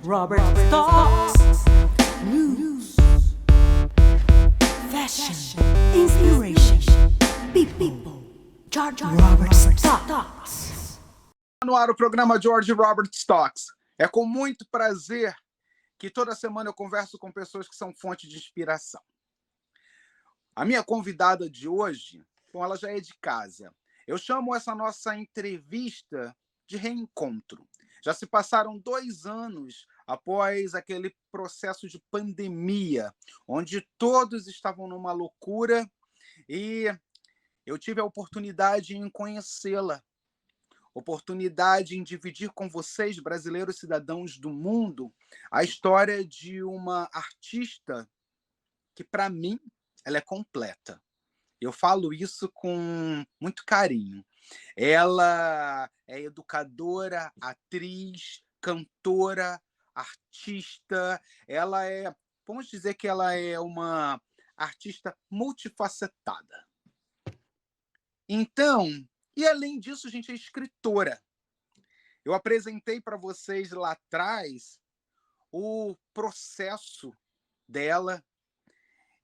Robert Stocks. News, fashion, inspiration, people. George Robert Stocks. No ar o programa George Robert Stocks. É com muito prazer que toda semana eu converso com pessoas que são fonte de inspiração. A minha convidada de hoje, bom, ela já é de casa. Eu chamo essa nossa entrevista de reencontro. Já se passaram 2 anos após aquele processo de pandemia, onde todos estavam numa loucura e eu tive a oportunidade em conhecê-la, oportunidade em dividir com vocês, brasileiros cidadãos do mundo, a história de uma artista que, para mim, ela é completa. Eu falo isso com muito carinho. Ela é educadora, atriz, cantora, artista. Ela é, vamos dizer que ela é uma artista multifacetada. Então, e além disso, gente, é escritora. Eu apresentei para vocês lá atrás o processo dela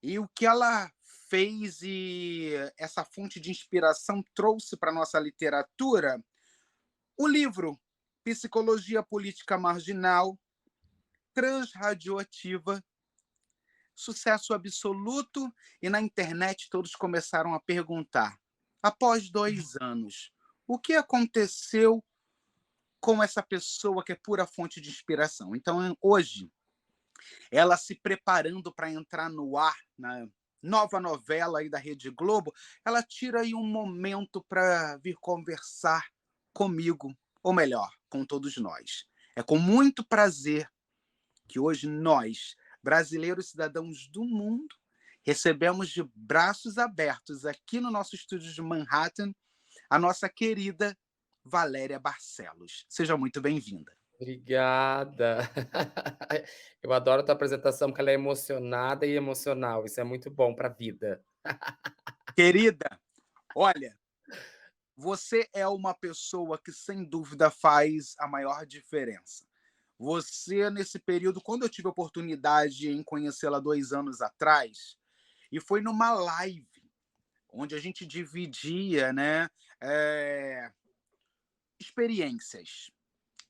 e o que ela fez e essa fonte de inspiração trouxe para a nossa literatura. O livro Psicologia Política Marginal, Transradioativa, sucesso absoluto, e na internet todos começaram a perguntar, após 2 anos, o que aconteceu com essa pessoa que é pura fonte de inspiração? Então, hoje, ela se preparando para entrar no ar, na nova novela aí da Rede Globo, ela tira aí um momento para vir conversar comigo, ou melhor, com todos nós. É com muito prazer que hoje nós, brasileiros cidadãos do mundo, recebemos de braços abertos aqui no nosso estúdio de Manhattan a nossa querida Valéria Barcelos. Seja muito bem-vinda. Obrigada. Eu adoro a tua apresentação, porque ela é emocionada e emocional. Isso é muito bom para a vida. Querida, olha, você é uma pessoa que, sem dúvida, faz a maior diferença. Você, nesse período, quando eu tive a oportunidade em conhecê-la 2 anos atrás, e foi numa live, onde a gente dividia, né, experiências.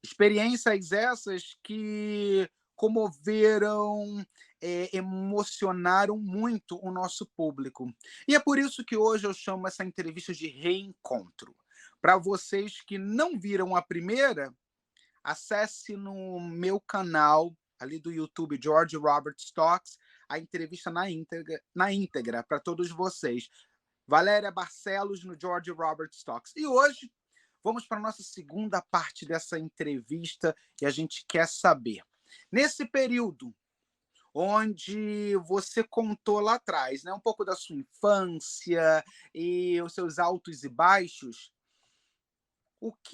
Experiências essas que comoveram, emocionaram muito o nosso público. E é por isso que hoje eu chamo essa entrevista de reencontro. Para vocês que não viram a primeira, acesse no meu canal ali do YouTube, George Robert Stocks, a entrevista na íntegra para todos vocês. Valéria Barcelos no George Robert Stocks. E hoje vamos para a nossa segunda parte dessa entrevista e a gente quer saber, nesse período onde você contou lá atrás, né, um pouco da sua infância e os seus altos e baixos,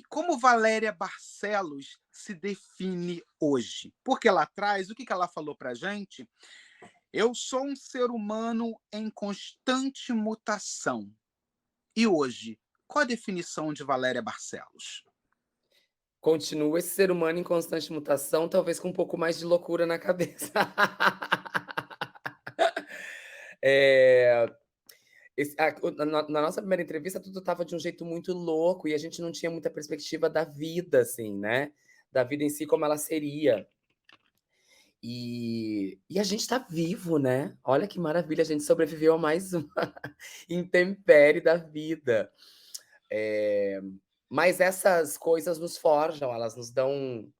como Valéria Barcelos se define hoje? Porque lá atrás, o que ela falou para a gente? Eu sou um ser humano em constante mutação. E hoje, qual a definição de Valéria Barcelos? Continua esse ser humano em constante mutação, talvez com um pouco mais de loucura na cabeça. Na nossa primeira entrevista, tudo estava de um jeito muito louco e a gente não tinha muita perspectiva da vida, assim, né? Da vida em si, como ela seria. E a gente está vivo, né? Olha que maravilha, a gente sobreviveu a mais uma intempérie da vida. Mas essas coisas nos forjam, elas nos dão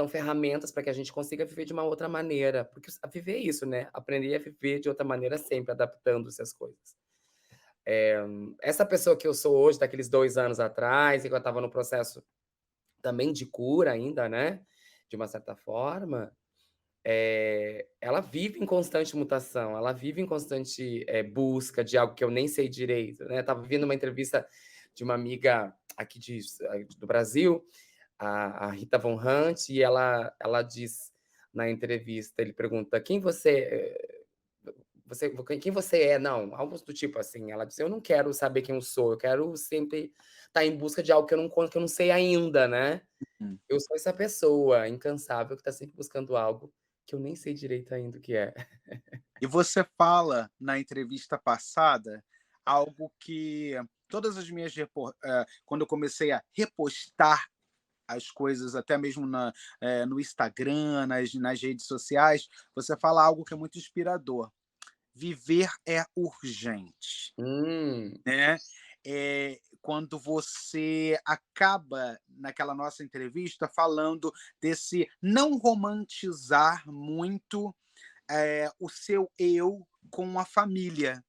ferramentas para que a gente consiga viver de uma outra maneira. Porque viver é isso, né? Aprender a viver de outra maneira sempre, adaptando-se às coisas. Essa pessoa que eu sou hoje, daqueles 2 anos atrás, e que eu estava no processo também de cura ainda, né? De uma certa forma, ela vive em constante mutação, ela vive em constante busca de algo que eu nem sei direito, né? Estava vendo uma entrevista de uma amiga aqui do Brasil, a Rita Von Hunt, e ela diz na entrevista, ele pergunta, quem você é? Não, algo do tipo assim, ela diz, eu não quero saber quem eu sou, eu quero sempre tá em busca de algo que eu não sei ainda, né. Hum. Eu sou essa pessoa incansável que tá sempre buscando algo que eu nem sei direito ainda o que é. E você fala na entrevista passada algo que todas as minhas quando eu comecei a repostar as coisas, até mesmo no Instagram, nas redes sociais, você fala algo que é muito inspirador: "Viver é urgente", Hum. né. Quando você acaba, naquela nossa entrevista, falando desse não romantizar muito o seu eu com a família.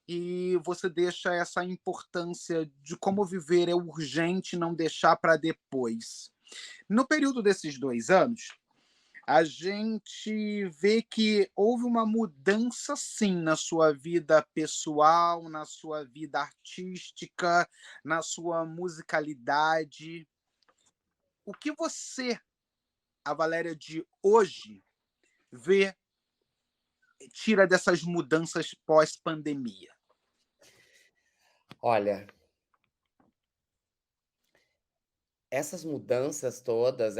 E você deixa essa importância de como viver é urgente, não deixar para depois. No período desses 2 anos, a gente vê que houve uma mudança, sim, na sua vida pessoal, na sua vida artística, na sua musicalidade. O que você, a Valéria de hoje, vê, tira dessas mudanças pós-pandemia? Olha, essas mudanças todas,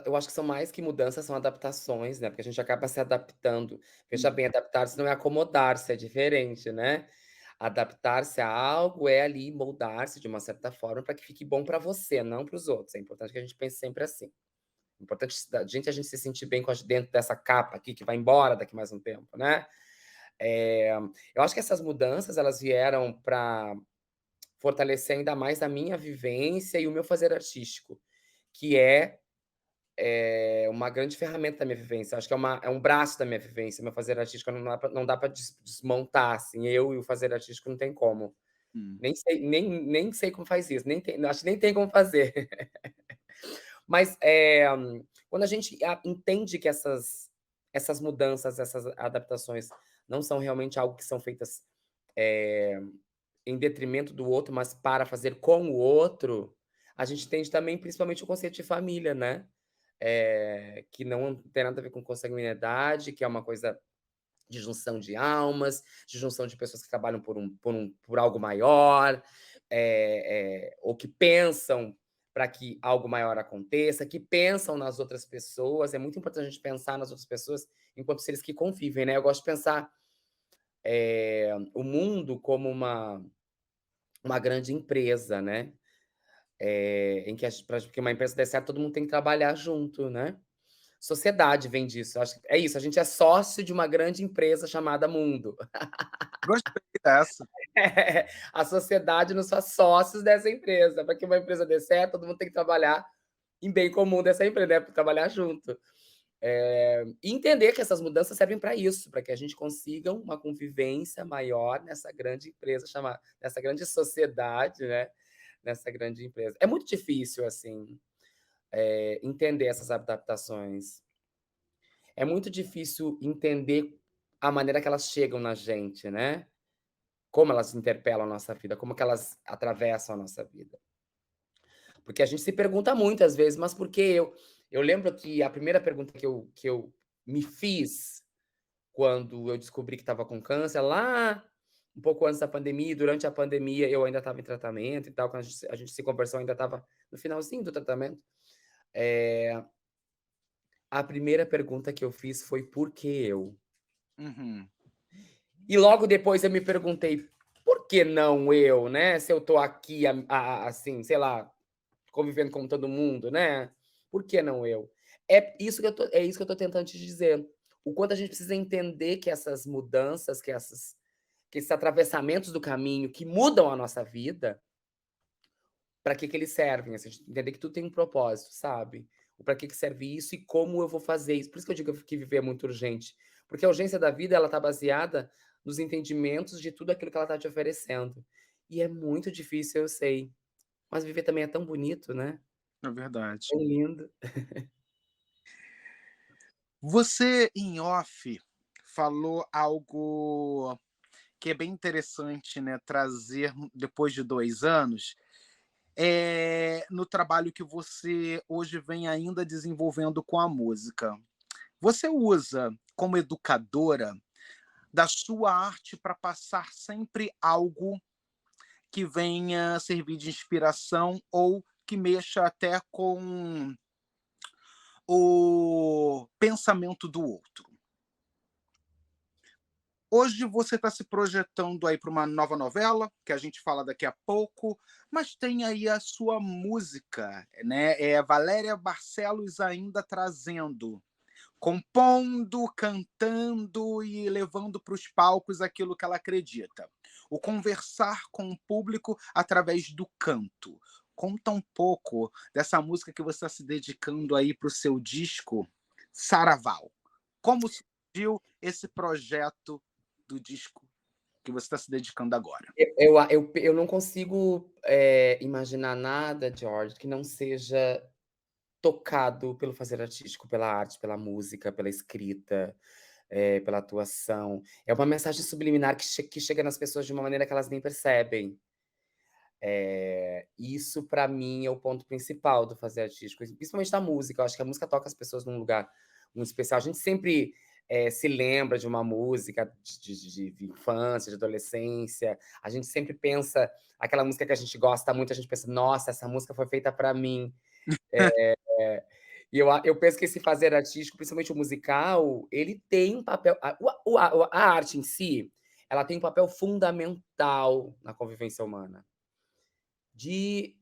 eu acho que são mais que mudanças, são adaptações, né, porque a gente acaba se adaptando. Veja bem, adaptar-se não é acomodar-se, é diferente, né. Adaptar-se a algo é ali moldar-se de uma certa forma para que fique bom para você, não para os outros. É importante que a gente pense sempre assim. É importante a gente se sentir bem com a dentro dessa capa aqui que vai embora daqui mais um tempo, né. Eh, eu acho que essas mudanças elas vieram para fortalecer ainda mais a minha vivência e o meu fazer artístico, que é uma grande ferramenta da minha vivência. Acho que é um braço da minha vivência, meu fazer artístico não dá pra desmontar, assim, eu e o fazer artístico não tem como. Hum. Nem sei como faz isso, nem tem acho que nem tem como fazer. Mas, quando a gente entende que essas mudanças, essas adaptações não são realmente algo que são feitas, eh, em detrimento do outro, mas para fazer com o outro, a gente entende também principalmente o conceito de família, né. Que não tem nada a ver com consanguinidade, que é uma coisa de junção de almas, de junção de pessoas que trabalham por algo maior, ou que pensam para que algo maior aconteça, que pensam nas outras pessoas. É muito importante a gente pensar nas outras pessoas enquanto seres que convivem, né. Eu gosto de pensar, o mundo como uma grande empresa, né, em que pra que uma empresa der certo, todo mundo tem que trabalhar junto, né. Sociedade vem disso, eu acho que é isso, a gente é sócio de uma grande empresa chamada mundo. Gostei dessa. A sociedade nos faz sócios dessa empresa, para que uma empresa dê certo, todo mundo tem que trabalhar em bem comum dessa empresa, né, pra trabalhar junto. E entender que essas mudanças servem para isso, para que a gente consiga uma convivência maior nessa grande empresa chamada nessa grande sociedade, né, nessa grande empresa. É muito difícil, assim, entender essas adaptações. É muito difícil entender a maneira que elas chegam na gente, né, como elas interpelam a nossa vida, como que elas atravessam a nossa vida. Porque a gente se pergunta muitas vezes: "Mas por que eu?". Eu lembro que a primeira pergunta que eu me fiz quando eu descobri que estava com câncer, lá um pouco antes da pandemia, e durante a pandemia eu ainda estava em tratamento e tal, quando a gente se conversou, eu ainda estava no finalzinho do tratamento. Eh, a primeira pergunta que eu fiz foi: "Por que eu?". Uhum. E logo depois eu me perguntei: "Por que não eu, né, se eu tô aqui assim, sei lá, convivendo com todo mundo, né, por que não eu?". É isso que eu tô tentando te dizer, o quanto a gente precisa entender que essas mudanças, que esses atravessamentos do caminho que mudam a nossa vida, para que eles servem, assim, a gente entender que tudo tem um propósito, sabe. O para que serve isso e como eu vou fazer isso. Por isso que eu digo que viver é muito urgente, porque a urgência da vida ela tá baseada nos entendimentos de tudo aquilo que ela tá te oferecendo. E é muito difícil, eu sei, mas viver também é tão bonito, né, É verdade. tão lindo. Você, em off, falou algo que é bem interessante, né, trazer depois de 2 anos, no trabalho que você hoje vem ainda desenvolvendo com a música. Você usa, como educadora, da sua arte para passar sempre algo que venha servir de inspiração ou que mexa até com o pensamento do outro. Hoje você está se projetando aí para uma nova novela, que a gente fala daqui a pouco, mas tem aí a sua música, né? Valéria Barcelos ainda trazendo, compondo, cantando e levando para os palcos aquilo que ela acredita. O conversar com o público através do canto. Conta um pouco dessa música que você está se dedicando aí para o seu disco Saraval. Como surgiu esse projeto do disco que você está se dedicando agora? Eu não consigo imaginar nada, George, que não seja tocado pelo fazer artístico, pela arte, pela música, pela escrita, pela atuação. É uma mensagem subliminar que chega nas pessoas de uma maneira que elas nem percebem. Isso para mim é o ponto principal do fazer artístico, principalmente da música. Eu acho que a música toca as pessoas num lugar muito especial. A gente sempre se lembra de uma música de infância, de adolescência. A gente sempre pensa aquela música que a gente gosta muito. A gente pensa, nossa, essa música foi feita para mim. E eu penso que esse fazer artístico, principalmente o musical, ele tem um papel. A arte em si, ela tem um papel fundamental na convivência humana. De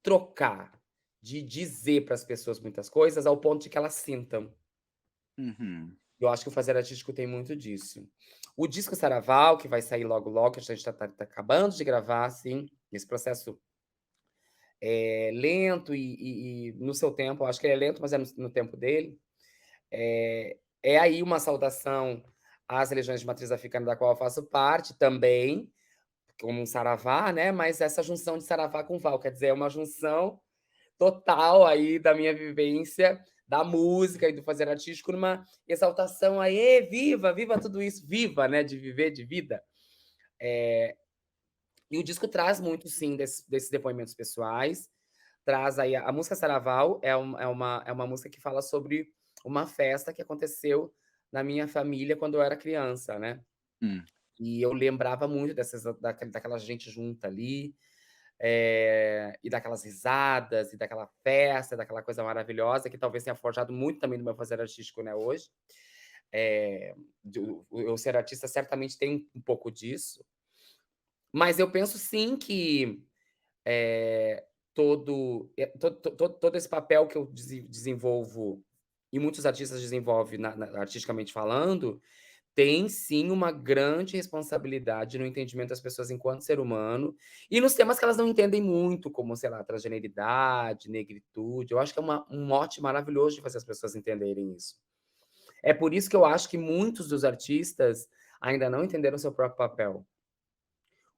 trocar, de dizer para as pessoas muitas coisas ao ponto de que elas sintam. Uhum. Eu acho que o fazer artístico tem muito disso. O disco Saraval, que vai sair logo logo, que a gente tá acabando de gravar, assim, esse processo é lento e no seu tempo, eu acho que ele é lento, mas é no tempo dele. É aí uma saudação às religiões de matriz africana, da qual eu faço parte também, como um saravá, né? Mas essa junção de saravá com val, quer dizer, é uma junção total aí da minha vivência, da música e do fazer artístico, numa exaltação aí, viva, viva tudo isso, viva, né? De viver, de vida. E o disco traz muito, sim, desses depoimentos pessoais. Traz aí a música Saraval é uma música que fala sobre uma festa que aconteceu na minha família quando eu era criança, né? Hum. E eu lembrava muito daquela gente junta ali, e daquelas risadas, e daquela festa, daquela coisa maravilhosa que talvez tenha forjado muito também do meu fazer artístico, né, hoje. Eu ser artista certamente tem um pouco disso, mas eu penso sim que todo esse papel que eu desenvolvo e muitos artistas desenvolvem artisticamente falando, tem sim uma grande responsabilidade no entendimento das pessoas enquanto ser humano e nos temas que elas não entendem muito, como, sei lá, transgeneridade, negritude. Eu acho que é um mote maravilhoso de fazer as pessoas entenderem isso. É por isso que eu acho que muitos dos artistas ainda não entenderam seu próprio papel.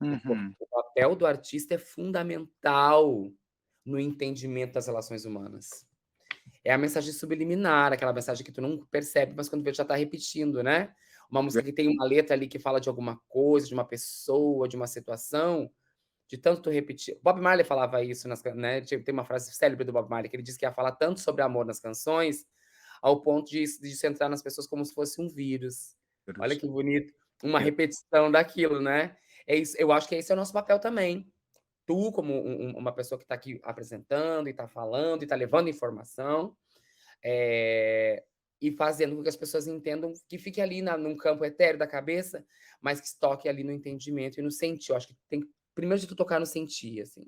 Uhum. O papel do artista é fundamental no entendimento das relações humanas. É a mensagem subliminar, aquela mensagem que tu não percebe, mas quando vê, já tá repetindo, né? Uma música que tem uma letra ali que fala de alguma coisa, de uma pessoa, de uma situação, de tanto tu repetir. Bob Marley falava isso, né? Tem uma frase célebre do Bob Marley, que ele disse que ia falar tanto sobre amor nas canções, ao ponto de se entrar nas pessoas como se fosse um vírus. Olha que bonito. Uma repetição daquilo, né? É isso, eu acho que esse é o nosso papel também. Tu, como uma pessoa que está aqui apresentando, e está falando, e está levando informação, e fazendo com que as pessoas entendam, que fique ali num campo etéreo da cabeça, mas que toque ali no entendimento e no sentir. Eu acho que tem que, primeiro de tudo, tocar no sentir, assim.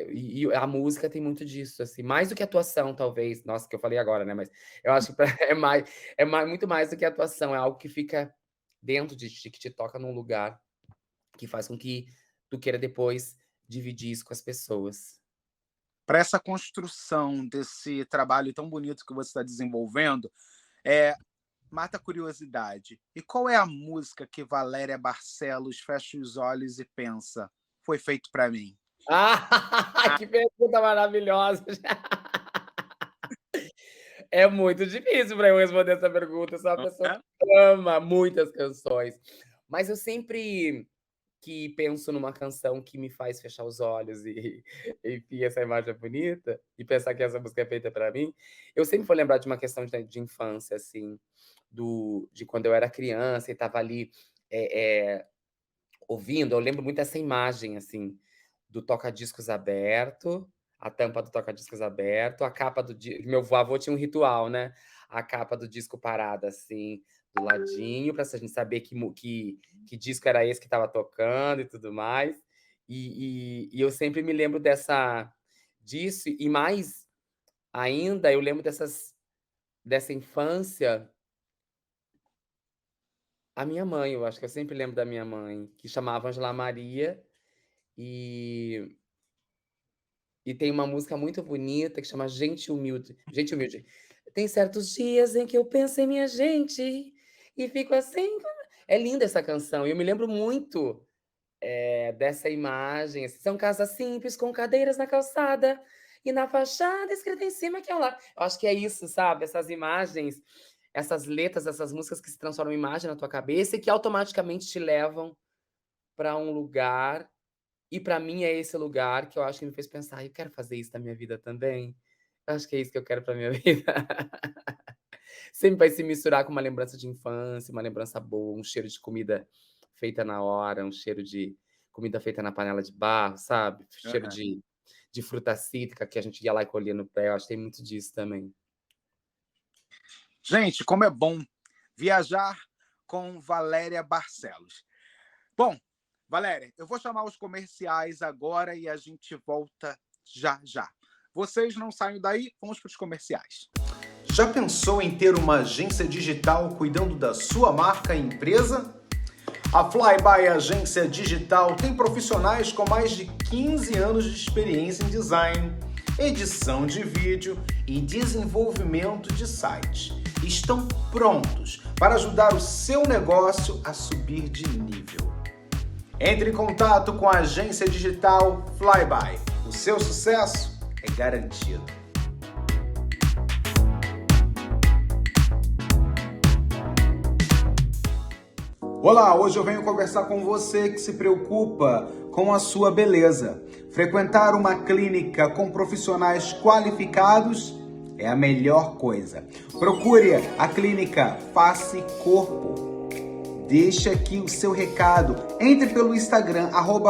E a música tem muito disso, assim, mais do que atuação, talvez. Nossa, que eu falei agora, né? Mas eu acho que muito mais do que atuação, é algo que fica dentro de ti, que te toca num lugar que faz com que tu queira depois dividir isso com as pessoas. Para essa construção desse trabalho tão bonito que você está desenvolvendo, mata a curiosidade. E qual é a música que Valéria Barcelos fecha os olhos e pensa: foi feito para mim? Ah, que pergunta maravilhosa! É muito difícil para eu responder essa pergunta. Eu sou uma Não pessoa é? que ama muitas canções, mas eu sempre que penso numa canção que me faz fechar os olhos e enfim, essa imagem é bonita, e pensar que essa música é feita para mim, eu sempre vou lembrar de uma questão de infância, assim, de quando eu era criança e estava ali, eh eh ouvindo, eu lembro muito dessa imagem, assim, do toca-discos aberto, a tampa do toca-discos aberto, a capa do disco. Meu avô tinha um ritual, né? A capa do disco parada, assim, do ladinho, pra gente saber que disco era esse que estava tocando e tudo mais. E eu sempre me lembro disso, e mais ainda, eu lembro dessa infância. A minha mãe, eu acho que eu sempre lembro da minha mãe, que chamava Angela Maria, e tem uma música muito bonita que chama Gente Humilde. Gente Humilde. Tem certos dias em que eu penso em minha gente e fico assim. É linda essa canção. E eu me lembro muito dessa imagem. Assim, são casas simples com cadeiras na calçada e na fachada escrita em cima que é um lar. Eu acho que é isso, sabe? Essas imagens, essas letras, essas músicas que se transformam em imagem na tua cabeça e que automaticamente te levam para um lugar. E para mim é esse lugar que eu acho que me fez pensar: eu quero fazer isso na minha vida também. Eu acho que é isso que eu quero para minha vida. Sempre vai se misturar com uma lembrança de infância, uma lembrança boa, um cheiro de comida feita na hora, um cheiro de comida feita na panela de barro, sabe? Cheiro Aham. de fruta cítrica que a gente ia lá e colhia no pé. Eu acho que tem muito disso também. Gente, como é bom viajar com Valéria Barcelos. Bom, Valéria, eu vou chamar os comerciais agora e a gente volta já já. Vocês não saiam daí, vamos para os comerciais. Já pensou em ter uma agência digital cuidando da sua marca e empresa? A Flyby Agência Digital tem profissionais com mais de 15 anos de experiência em design, edição de vídeo e desenvolvimento de site. Estão prontos para ajudar o seu negócio a subir de nível. Entre em contato com a agência digital Flyby. O seu sucesso é garantido. Olá, hoje eu venho conversar com você que se preocupa com a sua beleza. Frequentar uma clínica com profissionais qualificados é a melhor coisa. Procure a clínica Face Corpo. Deixe aqui o seu recado. Entre pelo Instagram,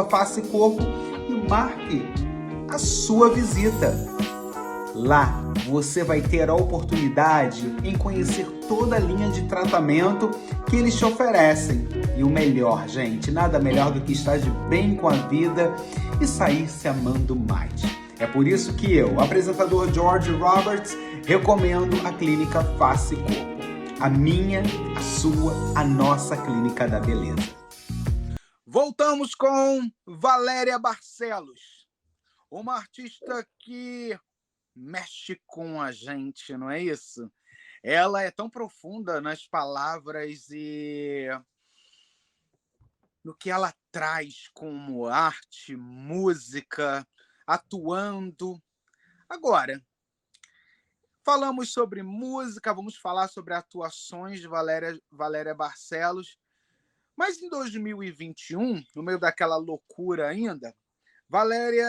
@facecorpo e marque a sua visita. Lá você vai ter a oportunidade em conhecer toda a linha de tratamento que eles te oferecem. E o melhor, gente, nada melhor do que estar de bem com a vida e sair se amando mais. É por isso que eu, o apresentador George Roberts, recomendo a clínica Face Corpo. A minha, a sua, a nossa clínica da beleza. Voltamos com Valéria Barcelos, uma artista que mexe com a gente, não é isso? Ela é tão profunda nas palavras e no que ela traz como arte, música, atuando. Agora, falamos sobre música, vamos falar sobre atuações de Valéria Barcelos, mas em 2021, no meio daquela loucura ainda, Valéria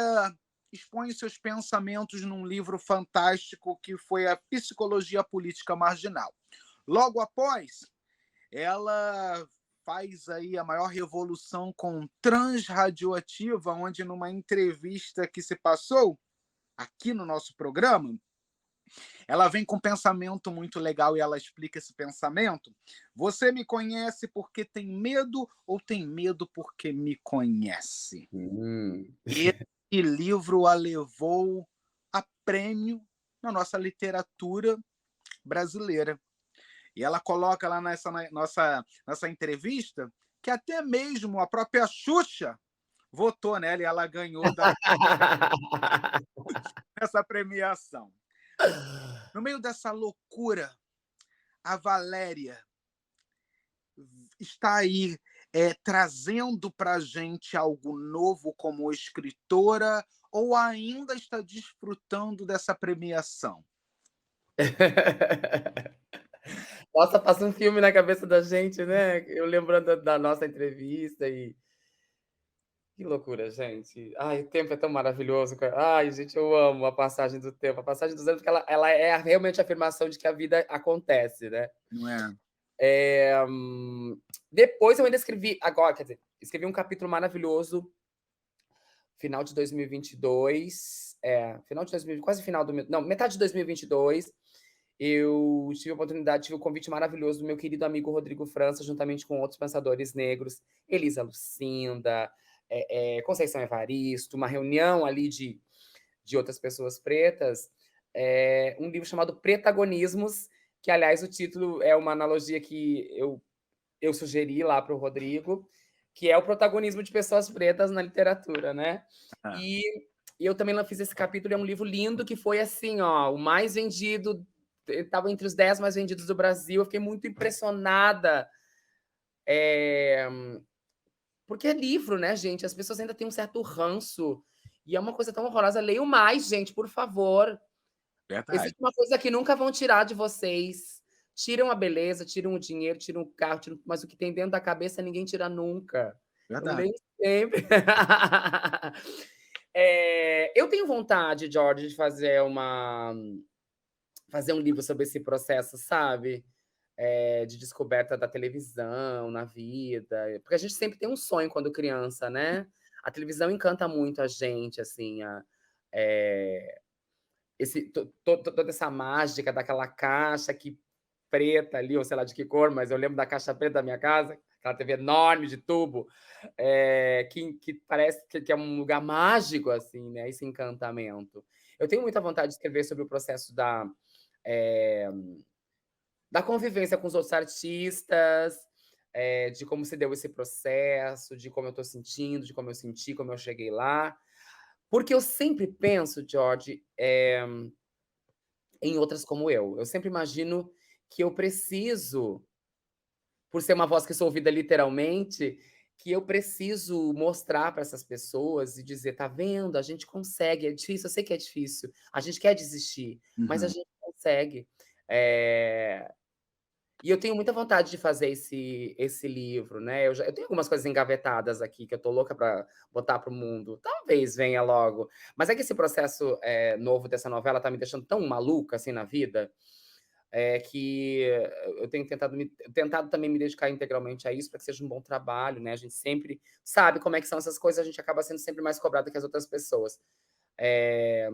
expõe seus pensamentos num livro fantástico que foi a Psicologia Política Marginal. Logo após, ela faz aí a maior revolução com Transradioativa, onde numa entrevista que se passou aqui no nosso programa, ela vem com um pensamento muito legal e ela explica esse pensamento. Você me conhece porque tem medo ou tem medo porque me conhece? Esse livro a levou a prêmio na nossa literatura brasileira. E ela coloca lá nessa nossa entrevista que até mesmo a própria Xuxa votou nela e ela ganhou essa premiação. No meio dessa loucura, a Valéria está aí trazendo para a gente algo novo como escritora ou ainda está desfrutando dessa premiação? Nossa, passa um filme na cabeça da gente, né? Eu lembrando da nossa entrevista e que loucura, gente. Ai, o tempo é tão maravilhoso. Ai, gente, eu amo a passagem do tempo. A passagem dos anos, porque ela é realmente a afirmação de que a vida acontece, né? Não é? Depois eu ainda escrevi, agora, quer dizer, escrevi um capítulo maravilhoso, final de 2022, final de 2000, quase final do não, metade de 2022, eu tive a oportunidade, tive o convite maravilhoso do meu querido amigo Rodrigo França, juntamente com outros pensadores negros, Elisa Lucinda, Conceição Evaristo, uma reunião ali de outras pessoas pretas, um livro chamado Pretagonismos, que, aliás, o título é uma analogia que eu sugeri lá para o Rodrigo, que é o protagonismo de pessoas pretas na literatura, né? Ah, E eu também fiz esse capítulo, é um livro lindo, que foi assim, ó, o mais vendido, estava entre os 10 mais vendidos do Brasil, eu fiquei muito impressionada, porque é livro, né, gente? As pessoas ainda têm um certo ranço, e é uma coisa tão horrorosa. Leiam mais, gente, por favor. verdade, Existe uma coisa que nunca vão tirar de vocês. Tiram a beleza, tiram o dinheiro, tiram o carro, mas o que tem dentro da cabeça ninguém tira nunca. Eu verdade. leio sempre. Eu tenho vontade, George, de fazer um livro sobre esse processo, sabe? De descoberta da televisão na vida. Porque a gente sempre tem um sonho quando criança, né? A televisão encanta muito a gente, assim, toda essa mágica daquela caixa preta ali, ou sei lá de que cor, mas eu lembro da caixa preta da minha casa, aquela TV enorme de tubo, que parece que é um lugar mágico, assim, né? Esse encantamento. Eu tenho muita vontade de escrever sobre o processo da convivência com os outros artistas, de como se deu esse processo, de como eu estou sentindo, de como eu senti, como eu cheguei lá. Porque eu sempre penso, George, em outras como eu. Eu sempre imagino que eu preciso, por ser uma voz que sou ouvida literalmente, que eu preciso mostrar para essas pessoas e dizer: tá vendo? A gente consegue, é difícil, eu sei que é difícil, a gente quer desistir, mas a Uhum. gente consegue. E eu tenho muita vontade de fazer esse livro, né? Eu tenho algumas coisas engavetadas aqui que eu tô louca para botar para o mundo. Talvez venha logo. Mas é que esse processo novo dessa novela tá me deixando tão maluca assim na vida, que eu tenho tentado também me dedicar integralmente a isso para que seja um bom trabalho, né? A gente sempre sabe como é que são essas coisas, a gente acaba sendo sempre mais cobrado que as outras pessoas. É,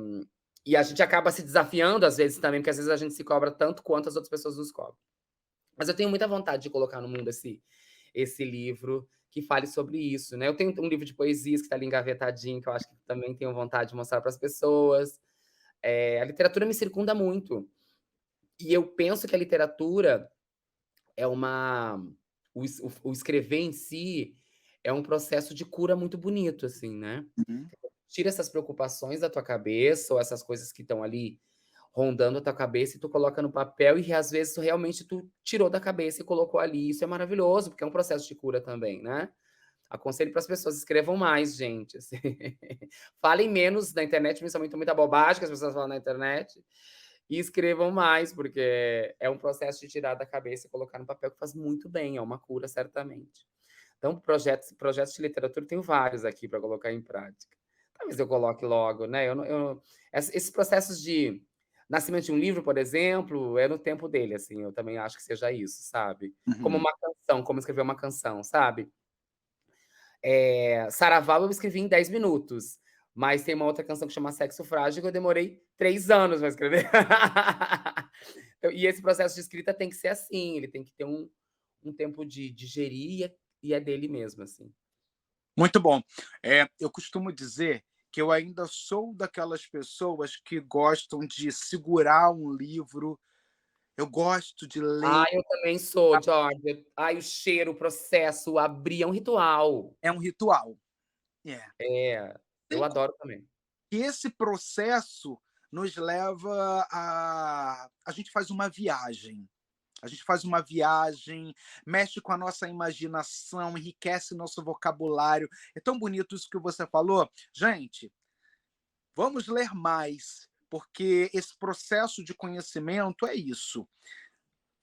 e a gente acaba se desafiando às vezes também, porque às vezes a gente se cobra tanto quanto as outras pessoas nos cobram. Mas eu tenho muita vontade de colocar no mundo esse livro que fale sobre isso, né? Eu tenho um livro de poesias que está ali engavetadinho, que eu acho que também tenho vontade de mostrar para as pessoas. A literatura me circunda muito. E eu penso que a literatura é o escrever em si é um processo de cura muito bonito, assim, né? Uhum. Tira essas preocupações da tua cabeça, ou essas coisas que estão ali rondando a tua cabeça, e tu coloca no papel, e às vezes realmente tu tirou da cabeça e colocou ali. Isso é maravilhoso, porque é um processo de cura também, né? Aconselho para as pessoas, escrevam mais, gente. Assim. Falem menos na internet, principalmente muita bobagem que as pessoas falam na internet, e escrevam mais, porque é um processo de tirar da cabeça e colocar no papel que faz muito bem, é uma cura, certamente. Então, projetos de literatura, tenho vários aqui para colocar em prática. Talvez eu coloque logo, né? Esses processos de nascimento de um livro, por exemplo, é no tempo dele, assim, eu também acho que seja isso, sabe? Como Uhum. uma canção, como escrever uma canção, sabe? Saravá eu escrevi em 10 minutos, mas tem uma outra canção que chama Sexo Frágil que eu demorei 3 anos para escrever. E esse processo de escrita tem que ser assim, ele tem que ter um tempo de digerir, e é dele mesmo, assim. Muito bom. Eu costumo dizer que eu ainda sou daquelas pessoas que gostam de segurar um livro, eu gosto de ler, Eu também sou, Georgia. O cheiro, o processo, o abrir, é um ritual. é um ritual. É. Eu adoro também. E esse processo nos leva a gente faz uma viagem. A gente faz uma viagem, mexe com a nossa imaginação, enriquece nosso vocabulário. É tão bonito isso que você falou. Gente, vamos ler mais, porque esse processo de conhecimento é isso.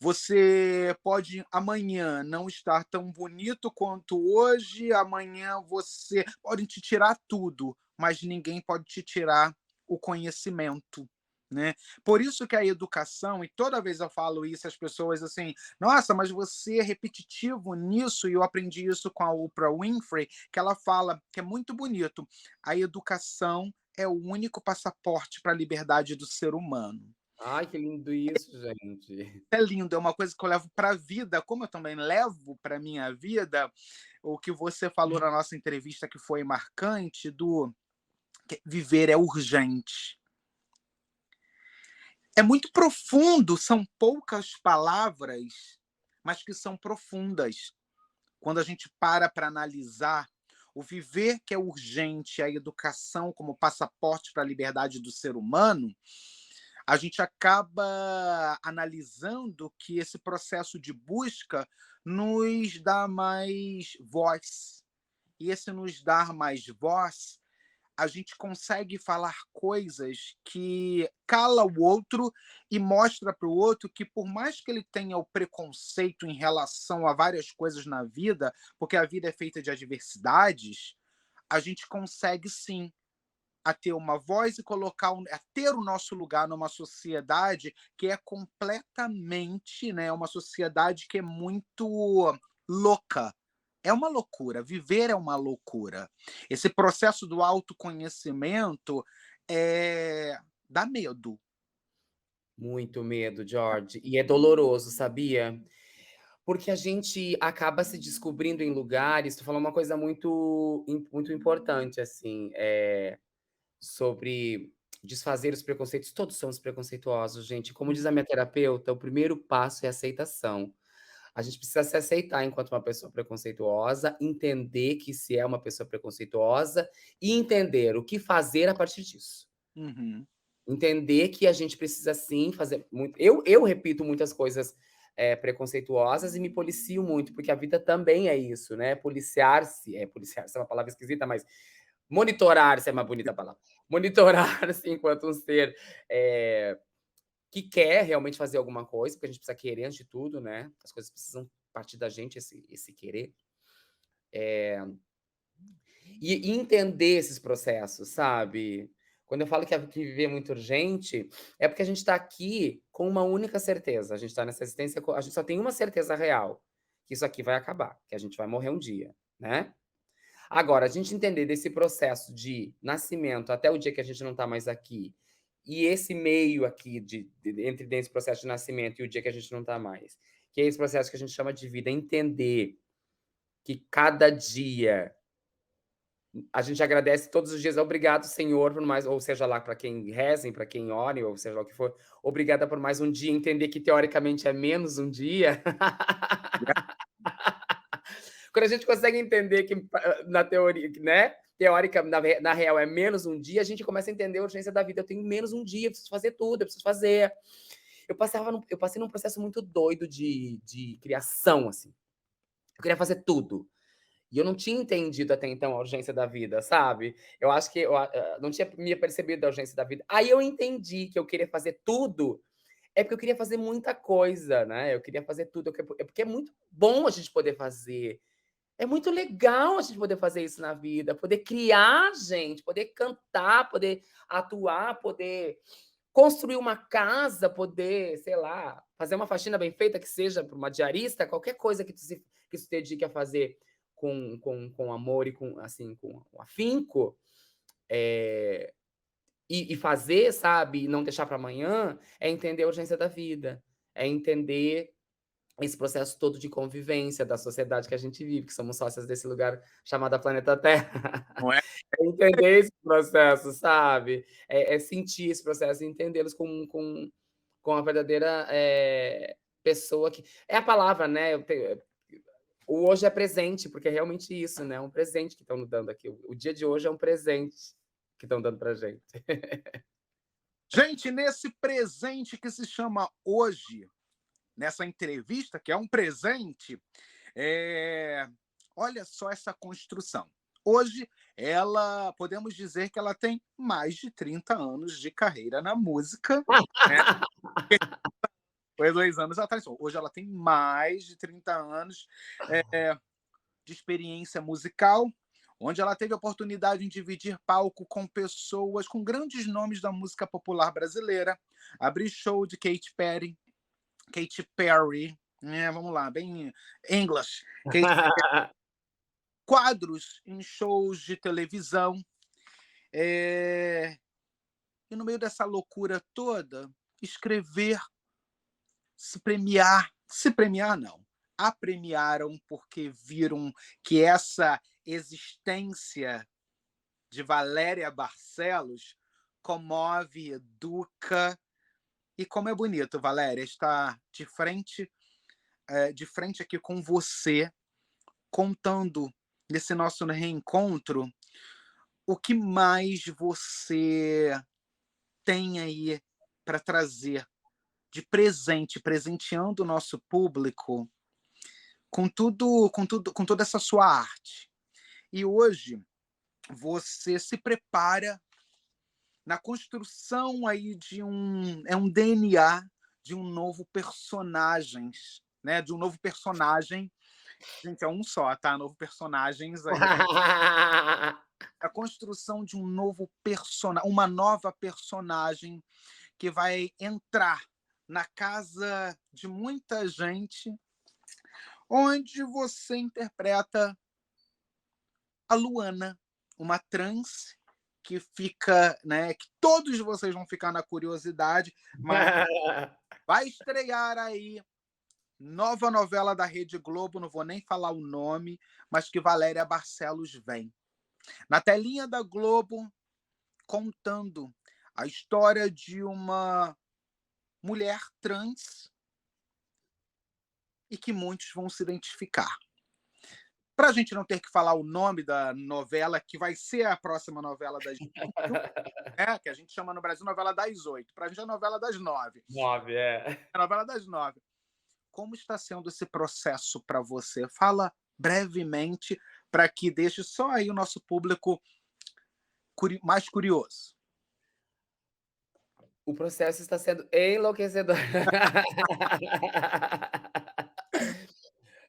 Você pode amanhã não estar tão bonito quanto hoje, amanhã você pode te tirar tudo, mas ninguém pode te tirar o conhecimento, né? Por isso que a educação, e toda vez eu falo isso, as pessoas assim, nossa, mas você é repetitivo nisso, e eu aprendi isso com a Oprah Winfrey, que ela fala que é muito bonito, a educação é o único passaporte para a liberdade do ser humano. Ai, que lindo isso, gente. É lindo, é uma coisa que eu levo para a vida, como eu também levo para minha vida, o que você falou na nossa entrevista que foi marcante, do que viver é urgente. É muito profundo, são poucas palavras, mas que são profundas. Quando a gente para analisar o viver que é urgente, a educação como passaporte para a liberdade do ser humano, a gente acaba analisando que esse processo de busca nos dá mais voz. E esse nos dar mais voz, a gente consegue falar coisas que cala o outro e mostra para o outro que, por mais que ele tenha o preconceito em relação a várias coisas na vida, porque a vida é feita de adversidades, a gente consegue sim a ter uma voz e colocar a ter o nosso lugar numa sociedade que é completamente, né, uma sociedade que é muito louca. É uma loucura, viver é uma loucura. Esse processo do autoconhecimento dá medo. Muito medo, George. E é doloroso, sabia? Porque a gente acaba se descobrindo em lugares. Tu falou uma coisa muito importante, assim, sobre desfazer os preconceitos. Todos somos preconceituosos, gente. Como diz a minha terapeuta, o primeiro passo é a aceitação. A gente precisa se aceitar enquanto uma pessoa preconceituosa, entender que se é uma pessoa preconceituosa e entender o que fazer a partir disso. Uhum. Entender que a gente precisa sim fazer muito. Eu repito muitas coisas preconceituosas e me policio muito, porque a vida também é isso, né? Policiar-se, policiar-se é uma palavra esquisita, mas monitorar-se é uma bonita palavra. Monitorar-se enquanto um ser que quer realmente fazer alguma coisa, porque a gente precisa querer antes de tudo, né? As coisas precisam partir da gente, esse querer. E entender esses processos, sabe? Quando eu falo que viver é muito urgente, é porque a gente está aqui com uma única certeza. A gente está nessa existência, a gente só tem uma certeza real, que isso aqui vai acabar, que a gente vai morrer um dia, né? Agora, a gente entender desse processo de nascimento até o dia que a gente não está mais aqui, e esse meio aqui entre desse processo de nascimento e o dia que a gente não está mais, que é esse processo que a gente chama de vida, entender que cada dia a gente agradece todos os dias. Obrigado, Senhor, por mais, ou seja lá, para quem rezem, para quem ore, ou seja lá o que for. Obrigada por mais um dia. Entender que teoricamente é menos um dia. Quando a gente consegue entender que na teoria, né? Teórica, na real, é menos um dia, a gente começa a entender a urgência da vida. Eu tenho menos um dia, eu preciso fazer tudo, eu preciso fazer. Eu passei num processo muito doido de criação, assim. Eu queria fazer tudo. E eu não tinha entendido até então a urgência da vida, sabe? Eu acho que eu não tinha me percebido a urgência da vida. Aí eu entendi que eu queria fazer tudo, é porque eu queria fazer muita coisa, né? Eu queria fazer tudo, porque é muito bom a gente poder fazer. É muito legal a gente poder fazer isso na vida, poder criar, gente, poder cantar, poder atuar, poder construir uma casa, poder, sei lá, fazer uma faxina bem feita, que seja para uma diarista, qualquer coisa que tu se dedique a fazer com amor e com, assim, com afinco, e fazer, sabe, e não deixar para amanhã, é entender a urgência da vida, é entender esse processo todo de convivência da sociedade que a gente vive, que somos sócias desse lugar chamado Planeta Terra. Não é? É entender esse processo, sabe? É sentir esse processo e entendê-los com a verdadeira pessoa que. É a palavra, né? O hoje é presente, porque é realmente isso, né? É um presente que estão nos dando aqui. O dia de hoje é um presente que estão dando pra gente. Gente, nesse presente que se chama hoje, nessa entrevista, que é um presente, olha só essa construção. Hoje, ela, podemos dizer que ela tem mais de 30 anos de carreira na música, né? Foi 2 anos atrás. Hoje ela tem mais de 30 anos de experiência musical. onde ela teve a oportunidade de dividir palco com pessoas com grandes nomes da música popular brasileira, abrir show de Katy Perry, né, vamos lá, bem English, quadros em shows de televisão, e no meio dessa loucura toda, escrever, se premiar não, a premiaram porque viram que essa existência de Valéria Barcelos comove, educa, e como é bonito, Valéria, estar de frente aqui com você, contando nesse nosso reencontro o que mais você tem aí para trazer de presente, presenteando o nosso público com toda essa sua arte. E hoje você se prepara na construção aí de um DNA de um novo personagem, né? De um novo personagem. Gente, é um só, tá? Novo personagens aí. A construção de um novo personagem, uma nova personagem que vai entrar na casa de muita gente, onde você interpreta a Luana, uma trans que fica, né, que todos vocês vão ficar na curiosidade, mas vai estrear aí nova novela da Rede Globo, não vou nem falar o nome, mas que Valéria Barcelos vem. Na telinha da Globo, contando a história de uma mulher trans e que muitos vão se identificar. Para a gente não ter que falar o nome da novela, que vai ser a próxima novela das 8, né? Que a gente chama no Brasil novela das 8. Para a gente é a novela das 9. 9, é. É a novela das 9. Como está sendo esse processo para você? Fala brevemente para que deixe só aí o nosso público mais curioso. O processo está sendo enlouquecedor.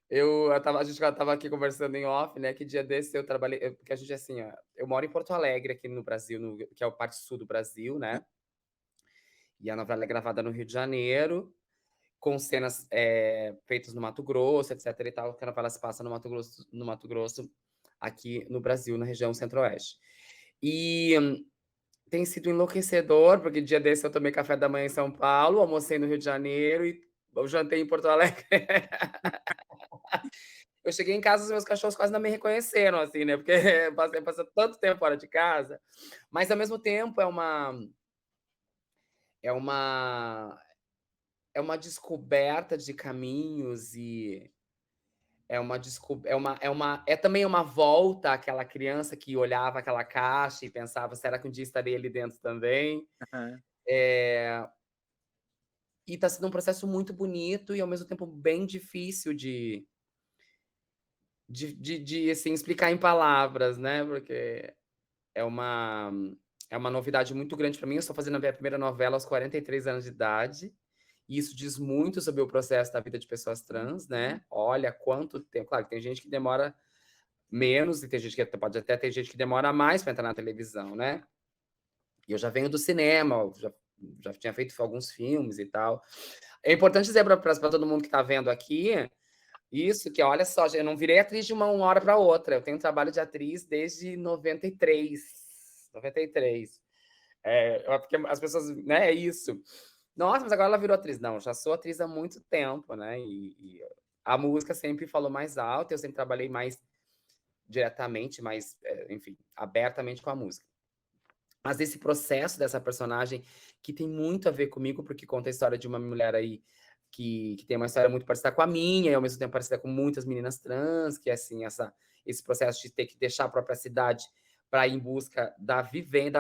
A gente estava aqui conversando em off, né? Que dia desse eu trabalhei, porque a gente assim, ó, eu moro em Porto Alegre, aqui no Brasil, que é o parte sul do Brasil, né? E a novela é gravada no Rio de Janeiro, com cenas feitas no Mato Grosso, etc. e tal, que a novela se passa no Mato Grosso, aqui no Brasil, na região centro-oeste. E tem sido enlouquecedor, porque dia desse eu tomei café da manhã em São Paulo, almocei no Rio de Janeiro e eu jantei em Porto Alegre. Eu cheguei em casa, os meus cachorros quase não me reconheceram, assim, né? Porque passei tanto tempo fora de casa. Mas, ao mesmo tempo, é uma descoberta de caminhos e é também uma volta àquela criança que olhava aquela caixa e pensava: será que um dia estarei ali dentro também? Uhum. E está sendo um processo muito bonito e, ao mesmo tempo, bem difícil de assim, explicar em palavras, né? Porque é uma novidade muito grande para mim. Eu estou fazendo a minha primeira novela aos 43 anos de idade. E isso diz muito sobre o processo da vida de pessoas trans, né? Olha quanto tempo. Claro que tem gente que demora menos e tem gente que pode até ter gente que demora mais para entrar na televisão, né? E eu já venho do cinema, já tinha feito alguns filmes e tal. É importante dizer para todo mundo que está vendo aqui isso, que olha só, eu não virei atriz de uma hora para outra. Eu tenho trabalho de atriz desde 93. 93. Porque as pessoas, né, é isso. Nossa, mas agora ela virou atriz. Não, já sou atriz há muito tempo, né? E a música sempre falou mais alto, eu sempre trabalhei mais diretamente, mais, enfim, abertamente com a música. Mas esse processo dessa personagem, que tem muito a ver comigo, porque conta a história de uma mulher aí que tem uma história muito parecida com a minha, e ao mesmo tempo parecida com muitas meninas trans, que é assim, esse processo de ter que deixar a própria cidade para ir em busca da vida,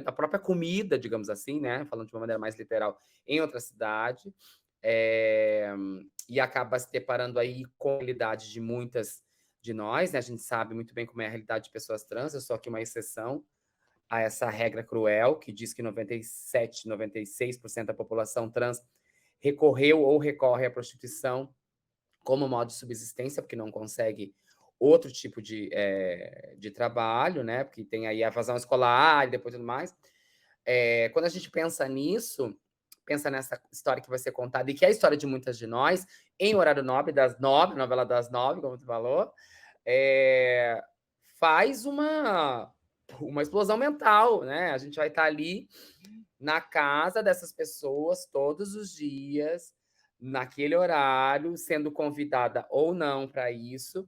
da própria comida, digamos assim, né? Falando de uma maneira mais literal, em outra cidade. E acaba se deparando aí com a realidade de muitas de nós, né? A gente sabe muito bem como é a realidade de pessoas trans, eu sou aqui uma exceção a essa regra cruel, que diz que 97%, 96% da população trans recorreu ou recorre à prostituição como modo de subsistência, porque não consegue outro tipo de trabalho, né? Porque tem aí a evasão escolar e depois tudo mais. Quando a gente pensa nisso, pensa nessa história que vai ser contada, e que é a história de muitas de nós, em horário nobre, das 9, novela das 9, como tu falou, faz uma explosão mental, né? A gente vai estar ali na casa dessas pessoas todos os dias, naquele horário, sendo convidada ou não para isso,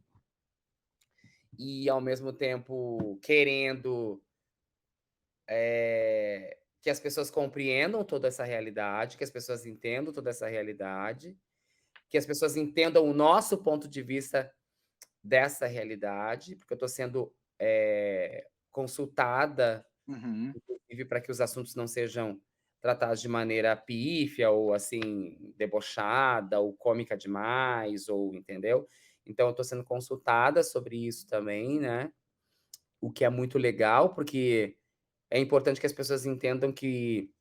e ao mesmo tempo querendo que as pessoas compreendam toda essa realidade, que as pessoas entendam toda essa realidade, que as pessoas entendam o nosso ponto de vista dessa realidade, porque eu estou sendo consultada, Uhum. inclusive, para que os assuntos não sejam tratados de maneira pífia ou assim debochada ou cômica demais, ou entendeu? Então eu estou sendo consultada sobre isso também, né? O que é muito legal, porque é importante que as pessoas entendam que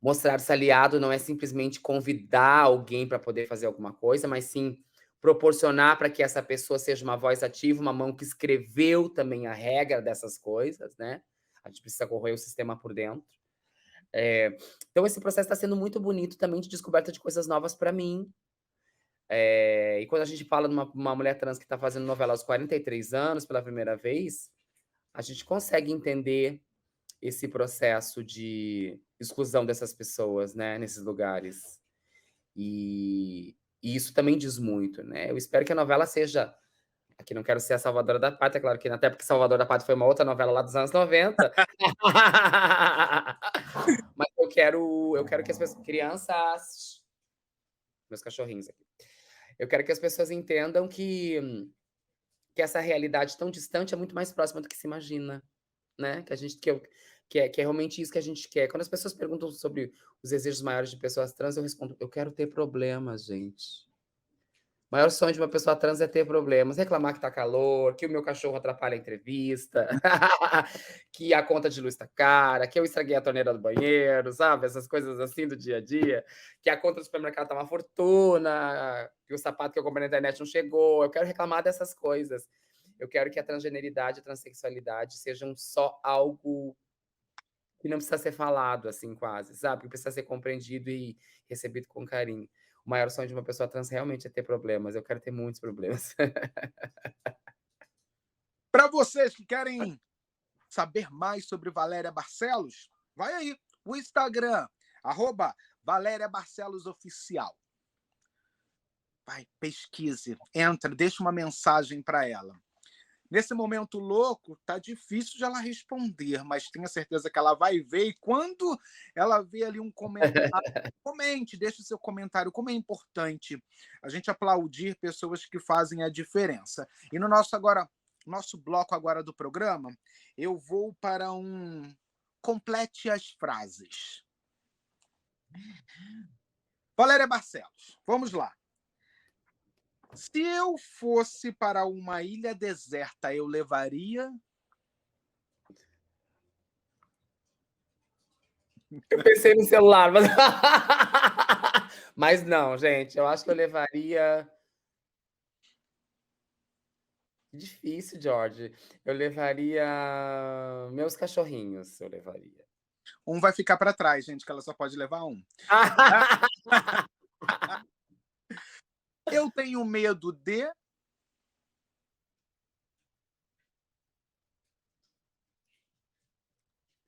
mostrar-se aliado não é simplesmente convidar alguém para poder fazer alguma coisa, mas sim proporcionar para que essa pessoa seja uma voz ativa, uma mão que escreveu também a regra dessas coisas, né? A gente precisa corroer o sistema por dentro. Então, esse processo está sendo muito bonito também, de descoberta de coisas novas para mim. E quando a gente fala de uma mulher trans que está fazendo novela aos 43 anos pela primeira vez, a gente consegue entender esse processo de exclusão dessas pessoas, né, nesses lugares. E isso também diz muito, né? Eu espero que a novela seja... Aqui não quero ser a salvadora da pátria, claro que até porque Salvador da Pátria foi uma outra novela lá dos anos 90. Mas eu quero que as pessoas, crianças, meus cachorrinhos aqui, eu quero que as pessoas entendam que essa realidade tão distante é muito mais próxima do que se imagina, né? Que é realmente isso que a gente quer. Quando as pessoas perguntam sobre os desejos maiores de pessoas trans, eu respondo: eu quero ter problemas, gente. O maior sonho de uma pessoa trans é ter problemas, reclamar que tá calor, que o meu cachorro atrapalha a entrevista, que a conta de luz tá cara, que eu estraguei a torneira do banheiro, sabe? Essas coisas assim do dia a dia, que a conta do supermercado tá uma fortuna, que o sapato que eu comprei na internet não chegou. Eu quero reclamar dessas coisas. Eu quero que a transgeneridade, a transexualidade sejam só algo que não precisa ser falado, assim, quase, sabe? Que precisa ser compreendido e recebido com carinho. O maior sonho de uma pessoa trans realmente é ter problemas. Eu quero ter muitos problemas. Para vocês que querem saber mais sobre Valéria Barcelos, vai aí, o Instagram, @ValériaBarcelosOficial. Vai, pesquise, entra, deixa uma mensagem para ela. Nesse momento louco, tá difícil de ela responder, mas tenha certeza que ela vai ver, e quando ela vê ali um comentário, comente, deixe o seu comentário, como é importante a gente aplaudir pessoas que fazem a diferença. E no nosso bloco agora do programa, eu vou para um complete as frases. Valéria Barcelos, vamos lá. Se eu fosse para uma ilha deserta, eu levaria... Eu pensei no celular, mas... mas não, gente. Eu acho que eu levaria... Difícil, George. Eu levaria meus cachorrinhos, eu levaria. Um vai ficar para trás, gente, que ela só pode levar um. Eu tenho medo de...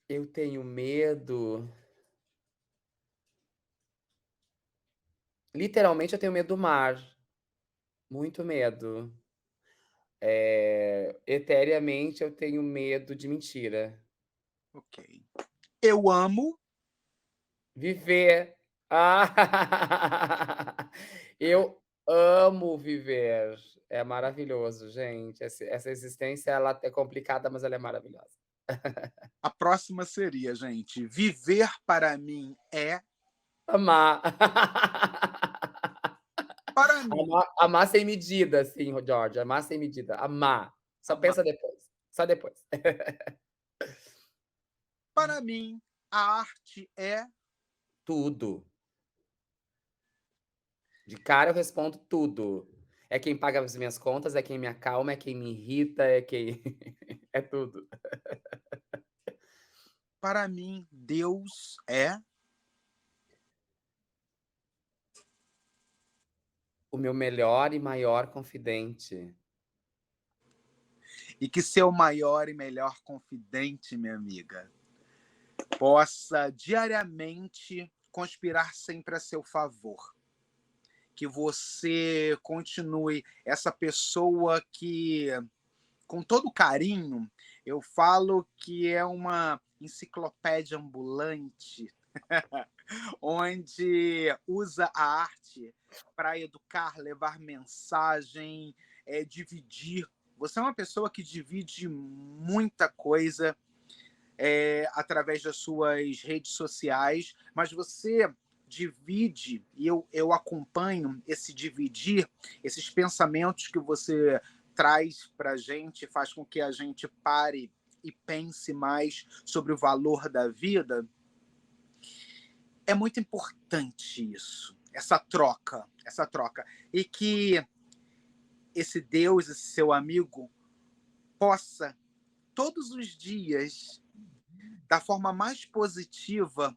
Eu tenho medo... Literalmente, eu tenho medo do mar. Muito medo. Eteriamente, eu tenho medo de mentira. Ok. Eu amo... Viver. Eu amo viver. É maravilhoso, gente. Essa existência, ela é complicada, mas ela é maravilhosa. A próxima seria, gente, viver para mim é... Amar. Para mim. Amar sem medida, sim, George. Amar sem medida. Amar. Só Amar. pensa depois. Só depois. Para mim, a arte é... Tudo. De cara eu respondo tudo. É quem paga as minhas contas, é quem me acalma, é quem me irrita, é quem é tudo. Para mim, Deus é O meu melhor e maior confidente. e que seu maior e melhor confidente, minha amiga, possa diariamente conspirar sempre a seu favor. Que você continue essa pessoa que, com todo carinho, eu falo que é uma enciclopédia ambulante, onde usa a arte para educar, levar mensagem, dividir. Você é uma pessoa que divide muita coisa através das suas redes sociais, mas você divide, e eu acompanho esse dividir, esses pensamentos que você traz para a gente, faz com que a gente pare e pense mais sobre o valor da vida. É muito importante isso, essa troca. E que esse Deus, esse seu amigo, possa, todos os dias, da forma mais positiva,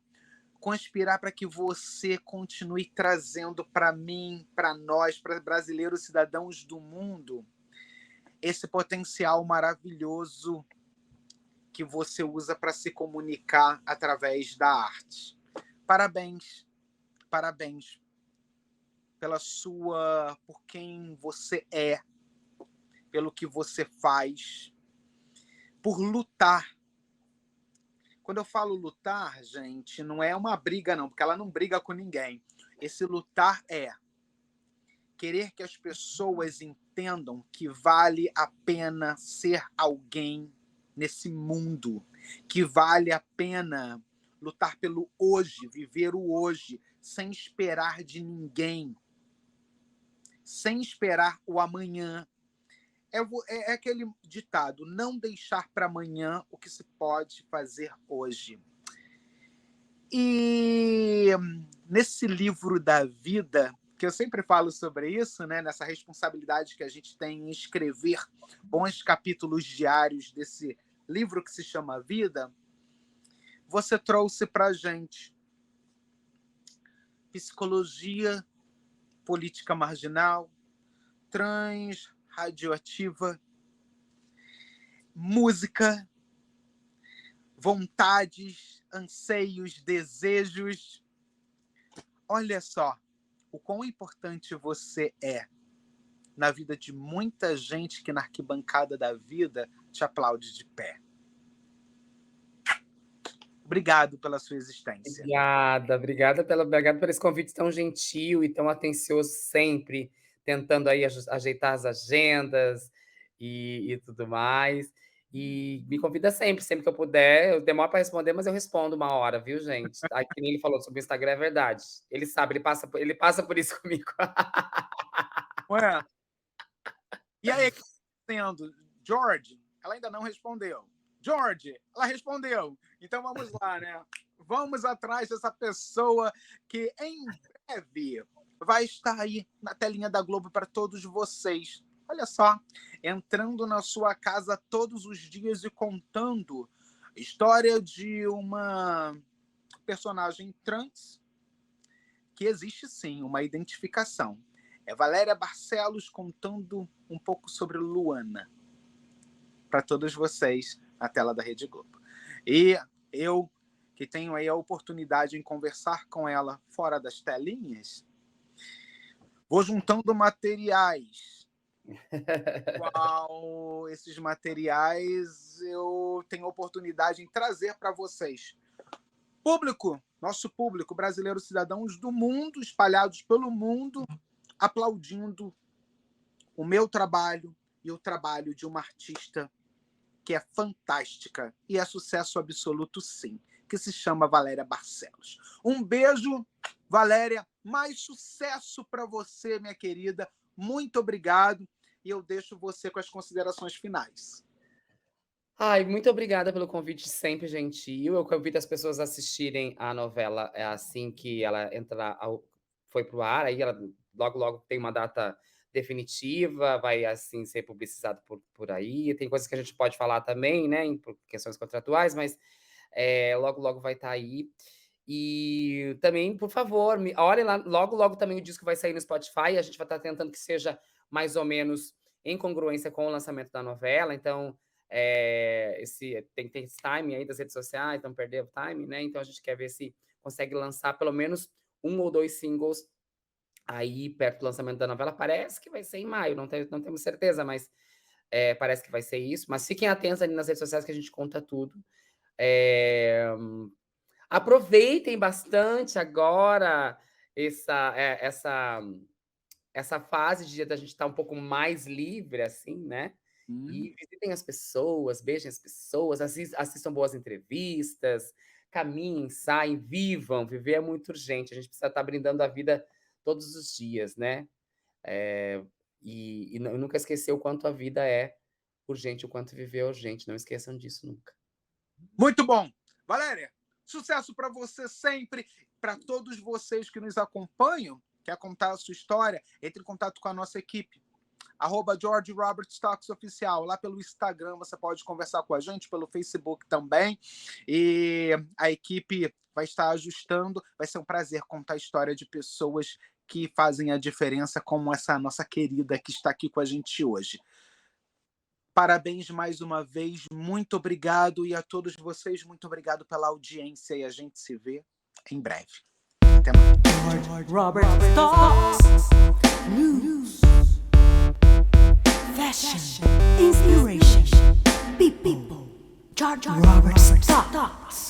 conspirar para que você continue trazendo para mim, para nós, para brasileiros cidadãos do mundo, esse potencial maravilhoso que você usa para se comunicar através da arte. Parabéns, parabéns por quem você é, pelo que você faz, por lutar. Quando eu falo lutar, gente, não é uma briga não, porque ela não briga com ninguém. Esse lutar é querer que as pessoas entendam que vale a pena ser alguém nesse mundo, que vale a pena lutar pelo hoje, viver o hoje, sem esperar de ninguém, sem esperar o amanhã. É aquele ditado, não deixar para amanhã o que se pode fazer hoje. E nesse livro da vida, que eu sempre falo sobre isso, né, nessa responsabilidade que a gente tem em escrever bons capítulos diários desse livro que se chama Vida, você trouxe para a gente psicologia, política marginal, trans, radioativa, música, vontades, anseios, desejos. Olha só o quão importante você é na vida de muita gente que na arquibancada da vida te aplaude de pé. Obrigado pela sua existência. Obrigada por esse convite tão gentil e tão atencioso sempre, tentando aí ajeitar as agendas e tudo mais. E me convida sempre, sempre que eu puder. Eu demoro para responder, mas eu respondo uma hora, viu, gente? Aí, que nem ele falou sobre o Instagram, é verdade. Ele sabe, ele passa por isso comigo. Ué, e aí, sendo George, ela ainda não respondeu. George, ela respondeu. Então vamos lá, né? Vamos atrás dessa pessoa que em breve vai estar aí na telinha da Globo para todos vocês. Olha só, entrando na sua casa todos os dias e contando a história de uma personagem trans que existe sim uma identificação. É Valéria Barcelos contando um pouco sobre Luana para todos vocês na tela da Rede Globo. E eu, que tenho aí a oportunidade de conversar com ela fora das telinhas, vou juntando materiais. Qual esses materiais eu tenho a oportunidade em trazer para vocês. Público, nosso público, brasileiros cidadãos do mundo, espalhados pelo mundo, aplaudindo o meu trabalho e o trabalho de uma artista que é fantástica e é sucesso absoluto, sim, que se chama Valéria Barcelos. Um beijo, Valéria, mais sucesso para você, minha querida. Muito obrigado e eu deixo você com as considerações finais. Ai, muito obrigada pelo convite sempre gentil. Eu convido as pessoas a assistirem a novela assim que ela foi pro ar, aí ela logo, logo tem uma data definitiva, vai assim ser publicizado por aí. Tem coisas que a gente pode falar também, né, por questões contratuais, mas logo, logo vai estar aí. E também, por favor, olhem lá, logo, logo também o disco vai sair no Spotify, a gente vai estar tentando que seja mais ou menos em congruência com o lançamento da novela, então tem esse time aí das redes sociais, não perder o time, né? Então a gente quer ver se consegue lançar pelo menos 1 ou 2 singles aí perto do lançamento da novela. Parece que vai ser em maio, não temos certeza, mas parece que vai ser isso. Mas fiquem atentos ali nas redes sociais que a gente conta tudo. Aproveitem bastante agora essa fase da gente estar um pouco mais livre, assim, né? E visitem as pessoas, beijem as pessoas, assistam boas entrevistas, caminhem, saem, vivam. Viver é muito urgente, a gente precisa estar brindando a vida todos os dias, né? E nunca esquecer o quanto a vida é urgente, o quanto viver é urgente. Não esqueçam disso nunca. Muito bom. Valéria, sucesso para você sempre, para todos vocês que nos acompanham. Quer contar a sua história? Entre em contato com a nossa equipe. @George Roberts Talks Oficial. Lá pelo Instagram você pode conversar com a gente, pelo Facebook também. E a equipe vai estar ajustando. Vai ser um prazer contar a história de pessoas que fazem a diferença, como essa nossa querida que está aqui com a gente hoje. Parabéns mais uma vez, muito obrigado. E a todos vocês, muito obrigado pela audiência. E a gente se vê em breve. Até mais. George Roberts Talks. News. Fashion. Inspiration. People. George Roberts Talks.